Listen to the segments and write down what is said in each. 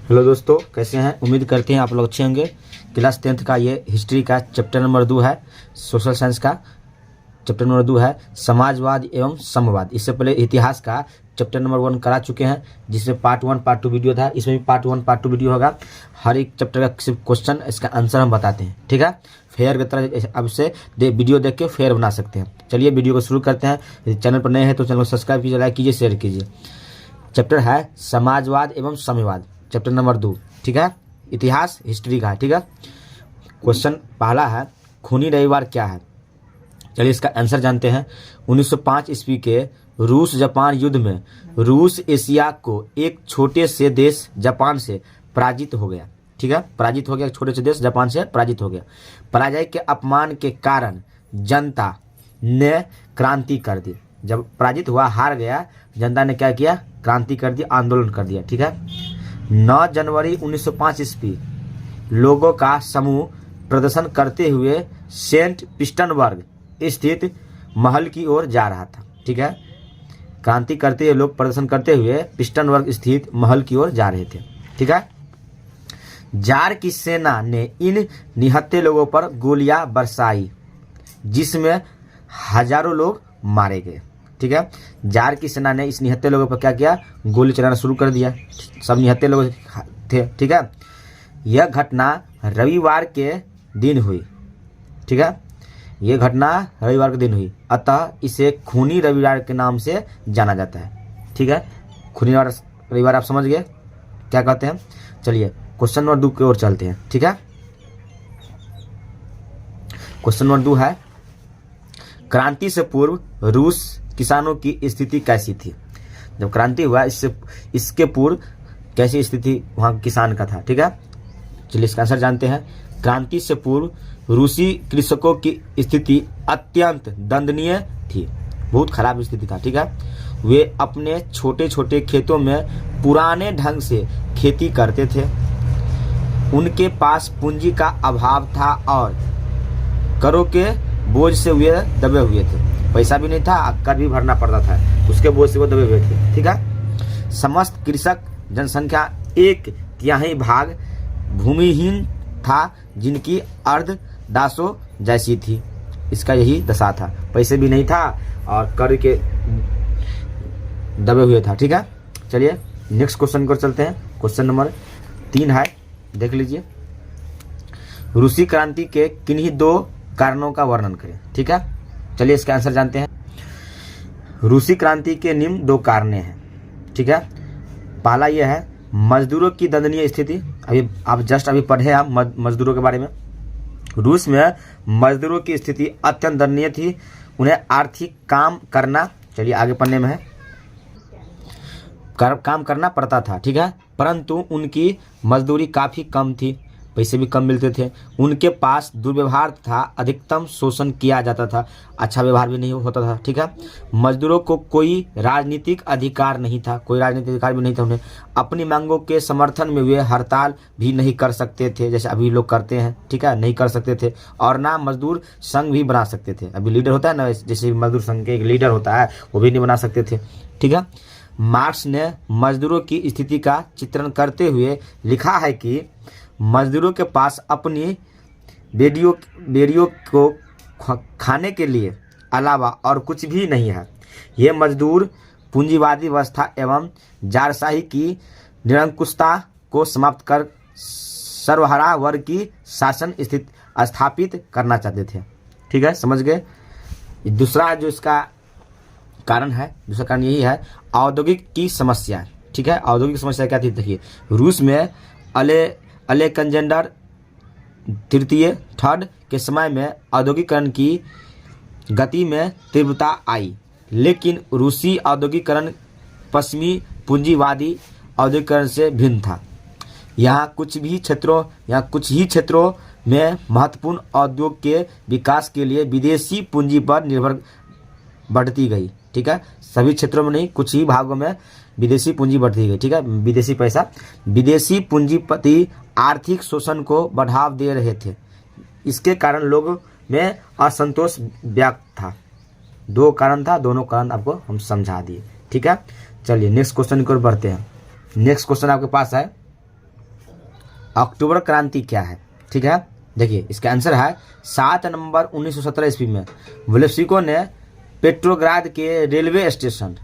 Hello दोस्तों, कैसे हैं? उम्मीद करते हैं आप लोग अच्छे होंगे। क्लास 10th का ये हिस्ट्री का चैप्टर नंबर 2 है। सोशल साइंस का चैप्टर नंबर 2 है, समाजवाद एवं साम्यवाद। इससे पहले इतिहास का चैप्टर नंबर 1 करा चुके हैं, जिसमें पार्ट 1 पार्ट 2 वीडियो था। इसमें भी पार्ट 1 पार्ट 2 वीडियो होगा। हर एक चैप्टर का सिर्फ क्वेश्चन, इसका आंसर हम बताते हैं, ठीक है। फेयर की तरह अब से वीडियो देख के फेयर बना सकते हैं। चलिए वीडियो को शुरू करते हैं। यदि चैनल पर नए हैं तो चैनल को सब्सक्राइब कीजिए, लाइक कीजिए, शेयर कीजिए। चैप्टर है समाजवाद एवं साम्यवाद, चैप्टर नंबर 2, ठीक है। इतिहास हिस्ट्री का है, ठीक है। क्वेश्चन पहला है, खूनी रविवार क्या है? चलिए इसका आंसर जानते हैं। 1905 ईस्वी के रूस जापान युद्ध में रूस एशिया को एक छोटे से देश जापान से पराजित हो गया, ठीक है। पराजित हो गया, छोटे से देश जापान से पराजित हो गया। पराजय के अपमान के कारण जनता ने क्रांति कर दी। जब पराजित हुआ, हार गया, जनता ने क्या किया? क्रांति कर दी, आंदोलन कर दिया, ठीक है। 9 जनवरी 1905 ईस्वी लोगों का समूह प्रदर्शन करते हुए सेंट पीटर्सबर्ग स्थित महल की ओर जा रहा था, ठीक है। क्रांति करते हुए लोग प्रदर्शन करते हुए पीटर्सबर्ग स्थित महल की ओर जा रहे थे, ठीक है। जार की सेना ने इन निहत्थे लोगों पर गोलियां बरसाई, जिसमें हजारों लोग मारे गए, ठीक है। जार की सेना ने इस निहत्थे लोगों पर क्या किया? गोली चलाना शुरू कर दिया। सब निहत्थे लोग थे, ठीक है। यह घटना रविवार के दिन हुई, ठीक है। यह घटना रविवार के दिन हुई, अतः इसे खूनी रविवार के नाम से जाना जाता है, ठीक है। खूनी रविवार आप समझ गए क्या कहते हैं। चलिए क्वेश्चन नंबर 2 की ओर चलते हैं, ठीक है। क्वेश्चन नंबर 2 है, क्रांति से पूर्व रूस किसानों की स्थिति कैसी थी? जब क्रांति हुआ, इसके पूर्व कैसी स्थिति वहां किसान का था, ठीक है। चलिए इसका आंसर जानते हैं। क्रांति से पूर्व रूसी कृषकों की स्थिति अत्यंत दयनीय थी, बहुत खराब स्थिति था, ठीक है। वे अपने छोटे छोटे खेतों में पुराने ढंग से खेती करते थे। उनके पास पूंजी का अभाव था और करों के बोझ से वे दबे हुए थे। पैसा भी नहीं था, कर भी भरना पड़ता था, उसके बोझ से वो दबे हुए थे, ठीक है। समस्त कृषक जनसंख्या 1/3 भाग भूमिहीन था, जिनकी अर्ध दासों जैसी थी। इसका यही दशा था, पैसे भी नहीं था और कर के दबे हुए था, ठीक है। चलिए नेक्स्ट क्वेश्चन को चलते हैं। क्वेश्चन नंबर 3 है, देख लीजिए। रूसी क्रांति के किन्हीं 2 कारणों का वर्णन करें, ठीक है। चलिए इसका आंसर जानते हैं। रूसी क्रांति के निम्न 2 कारण हैं, ठीक है। पहला यह है मजदूरों की दयनीय स्थिति। अभी आप जस्ट पढ़े आप मजदूरों के बारे में। रूस में मजदूरों की स्थिति अत्यंत दयनीय थी। उन्हें आर्थिक काम करना, चलिए आगे पढ़ने में है, काम करना पड़ता था, ठीक है। परंतु उनकी मजदूरी काफ़ी कम थी, पैसे भी कम मिलते थे। उनके पास दुर्व्यवहार था, अधिकतम शोषण किया जाता था, अच्छा व्यवहार भी नहीं होता था, ठीक है। मजदूरों को कोई राजनीतिक अधिकार नहीं था, कोई राजनीतिक अधिकार भी नहीं था उन्हें। अपनी मांगों के समर्थन में वे हड़ताल भी नहीं कर सकते थे, जैसे अभी लोग करते हैं, ठीक है, नहीं कर सकते थे। और ना मजदूर संघ भी बना सकते थे। अभी लीडर होता है ना, जैसे मजदूर संघ के एक लीडर होता है, वो भी नहीं बना सकते थे, ठीक है। मार्क्स ने मजदूरों की स्थिति का चित्रण करते हुए लिखा है कि मजदूरों के पास अपनी बेड़ियों को खाने के लिए अलावा और कुछ भी नहीं है। ये मजदूर पूंजीवादी व्यवस्था एवं जारशाही की निरंकुशता को समाप्त कर सर्वहारा वर्ग की शासन स्थापित करना चाहते थे, ठीक है, समझ गए। दूसरा जो इसका कारण है, दूसरा कारण यही है औद्योगिक की समस्या, ठीक है। औद्योगिक समस्या क्या थी? देखिए, रूस में अलेक्जेंडर तृतीय के समय में औद्योगिकरण की गति में तीव्रता आई, लेकिन रूसी औद्योगिकरण पश्चिमी पूंजीवादी औद्योगिकरण से भिन्न था। यहाँ कुछ ही क्षेत्रों में महत्वपूर्ण उद्योग के विकास के लिए विदेशी पूंजी पर निर्भर बढ़ती गई, ठीक है। सभी क्षेत्रों में नहीं, कुछ ही भागों में विदेशी पूंजी बढ़ती गई, ठीक है। विदेशी पैसा, विदेशी पूंजीपति आर्थिक शोषण को बढ़ावा दे रहे थे। इसके कारण लोगों में असंतोष व्याप्त था। 2 कारण था, दोनों कारण आपको हम समझा दिए, ठीक है। चलिए नेक्स्ट क्वेश्चन की ओर बढ़ते हैं। नेक्स्ट क्वेश्चन आपके पास है, अक्टूबर क्रांति क्या है? ठीक है, देखिए इसका आंसर है 7 नवंबर 1917 ईस्वी में बोल्शेविकों ने पेट्रोग्राद के रेलवे स्टेशन,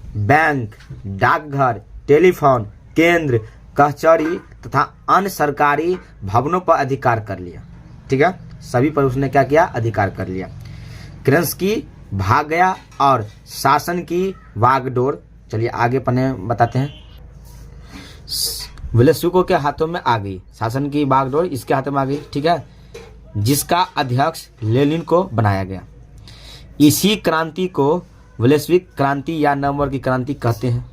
बैंक, डाकघर, टेलीफोन केंद्र, कचहरी तथा अन्य सरकारी भवनों पर अधिकार कर लिया। ठीक है, सभी पर उसने क्या किया? अधिकार कर लिया। केरेंस्की भाग गया और शासन की वागडोर, चलिए आगे पढ़ने बताते हैं। बोल्शेविकों के हाथों में आ गई, शासन की बागडोर इसके हाथों में आ गई। ठीक है, जिसका अध्यक्ष लेनिन को बनाया गया। इसी क्रांति को बोल्शेविक क्रांति या नवंबर की क्रांति कहते हैं।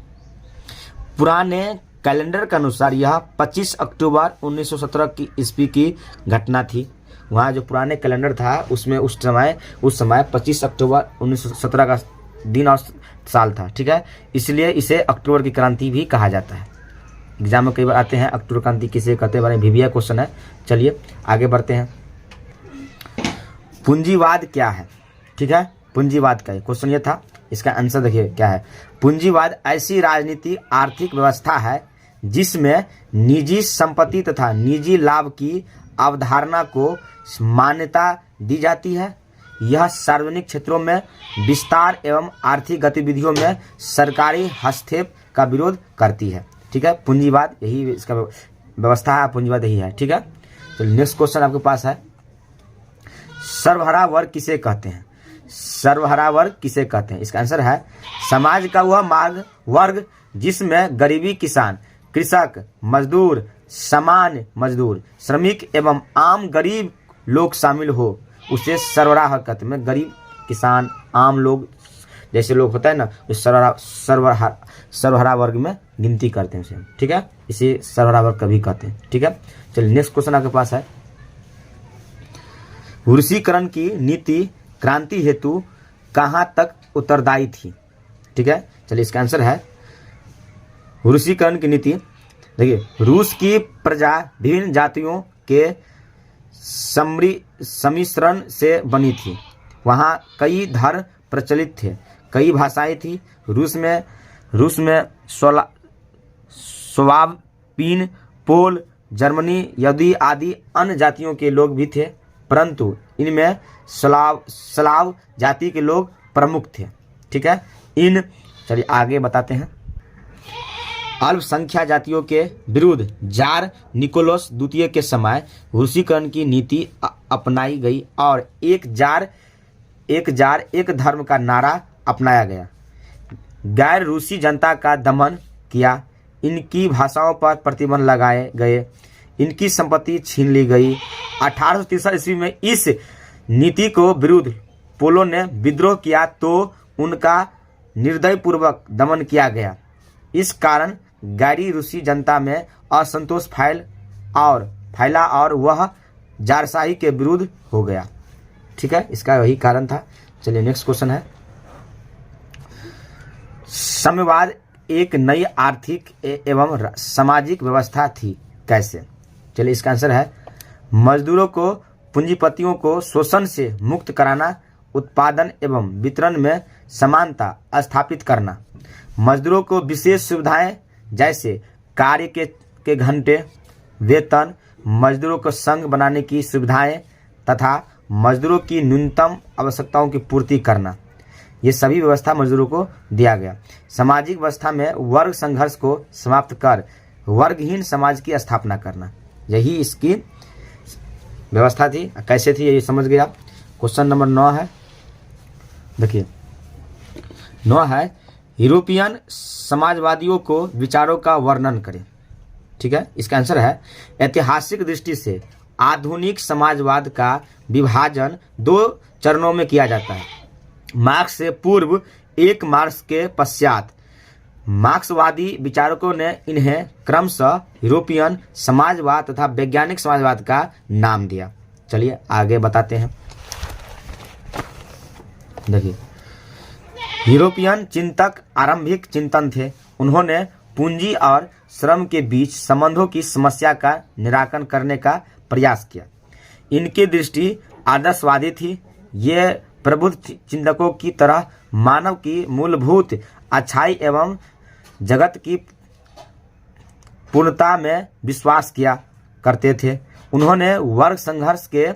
पुराने कैलेंडर के अनुसार यह 25 अक्टूबर 1917 की ईस्वी की घटना थी। वहाँ जो पुराने कैलेंडर था उसमें उस समय 25 अक्टूबर 1917 का दिन और साल था। ठीक है, इसलिए इसे अक्टूबर की क्रांति भी कहा जाता है। एग्जाम में कई बार आते हैं अक्टूबर क्रांति किसे कहते हैं, बारे में वीवीआई क्वेश्चन है। चलिए आगे बढ़ते हैं। पूंजीवाद क्या है? ठीक है, पूंजीवाद का क्वेश्चन ये था, इसका आंसर देखिए क्या है। पूंजीवाद ऐसी राजनीति आर्थिक व्यवस्था है जिसमें निजी संपत्ति तथा निजी लाभ की अवधारणा को मान्यता दी जाती है। यह सार्वजनिक क्षेत्रों में विस्तार एवं आर्थिक गतिविधियों में सरकारी हस्तक्षेप का विरोध करती है। ठीक है, पूंजीवाद यही इसका व्यवस्था है, पूंजीवाद यही है। ठीक है, तो नेक्स्ट क्वेश्चन आपके पास है, सर्वहारा वर्ग किसे कहते हैं? सर्वहारा वर्ग किसे कहते हैं? इसका आंसर है समाज का वह वर्ग जिसमें गरीबी किसान, कृषक, मजदूर, सामान्य मजदूर, श्रमिक एवं आम गरीब लोग शामिल हो उसे सर्वहारा कहते हैं। गरीब किसान आम लोग जैसे लोग होता है ना, उस सर्वहारा वर्ग में गिनती करते हैं उसे। ठीक है, इसे सर्वहारा वर्ग कभी कहते हैं। ठीक है, चलिए नेक्स्ट क्वेश्चन आपके पास है, रूसीकरण की नीति क्रांति हेतु कहाँ तक उत्तरदायी थी? ठीक है, चलिए इसका आंसर है रूसीकरण की नीति। देखिए रूस की प्रजा विभिन्न जातियों के सम्मिश्रण से बनी थी। वहाँ कई धर्म प्रचलित थे, कई भाषाएं थी। रूस में स्लोवाकियन, पोल, जर्मनी, यहूदी आदि अन्य जातियों के लोग भी थे, परंतु इनमें स्लाव जाति के लोग प्रमुख थे। ठीक है, चलिए आगे बताते हैं। अल्पसंख्या जातियों के विरुद्ध जार निकोलस द्वितीय के समय रूसीकरण की नीति अपनाई गई और एक जार एक धर्म का नारा अपनाया गया। गैर रूसी जनता का दमन किया, इनकी भाषाओं पर प्रतिबंध लगाए गए, इनकी संपत्ति छीन ली गई। 1863 ईस्वी में इस नीति को विरुद्ध पोलो ने विद्रोह किया तो उनका निर्दयपूर्वक दमन किया गया। इस कारण गैरी रूसी जनता में असंतोष फैला और वह जारशाही के विरुद्ध हो गया। ठीक है, इसका वही कारण था। चलिए नेक्स्ट क्वेश्चन है, साम्यवाद एक नई आर्थिक एवं सामाजिक व्यवस्था थी, कैसे? चलिए इसका आंसर है मजदूरों को पूंजीपतियों को शोषण से मुक्त कराना, उत्पादन एवं वितरण में समानता स्थापित करना, मजदूरों को विशेष सुविधाएं जैसे कार्य के घंटे, वेतन, मजदूरों को संघ बनाने की सुविधाएं तथा मजदूरों की न्यूनतम आवश्यकताओं की पूर्ति करना, ये सभी व्यवस्था मजदूरों को दिया गया। सामाजिक व्यवस्था में वर्ग संघर्ष को समाप्त कर वर्गहीन समाज की स्थापना करना, यही इसकी व्यवस्था थी। कैसे थी ये समझ गए आप। क्वेश्चन नंबर 9 है, देखिए 9 है, यूरोपियन समाजवादियों को विचारों का वर्णन करें। ठीक है, इसका आंसर है ऐतिहासिक दृष्टि से आधुनिक समाजवाद का विभाजन 2 चरणों में किया जाता है। मार्क्स से पूर्व एक मार्क्स के पश्चात मार्क्सवादी विचारकों ने इन्हें क्रमशः यूरोपियन समाजवाद तथा वैज्ञानिक समाजवाद का नाम दिया। चलिए आगे बताते हैं। देखिए यूरोपियन चिंतक आरंभिक चिंतन थे। उन्होंने पूंजी और श्रम के बीच संबंधों की समस्या का निराकरण करने का प्रयास किया। इनकी दृष्टि आदर्शवादी थी। ये प्रबुद्ध चिंतकों की तरह मानव की मूलभूत अच्छाई एवं जगत की पूर्णता में विश्वास किया करते थे। उन्होंने वर्ग संघर्ष के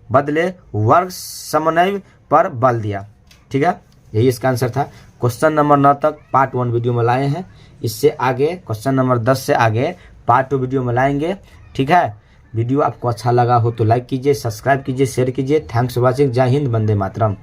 बदले वर्ग समन्वय पर बल दिया। ठीक है, यही इसका आंसर था। क्वेश्चन नंबर 9 तक पार्ट 1 वीडियो में लाए हैं। इससे आगे क्वेश्चन नंबर 10 से आगे पार्ट 2 वीडियो में लाएंगे। ठीक है, वीडियो आपको अच्छा लगा हो तो लाइक कीजिए, सब्सक्राइब कीजिए, शेयर कीजिए। Thanks for watching. जय हिंद, वंदे मातरम।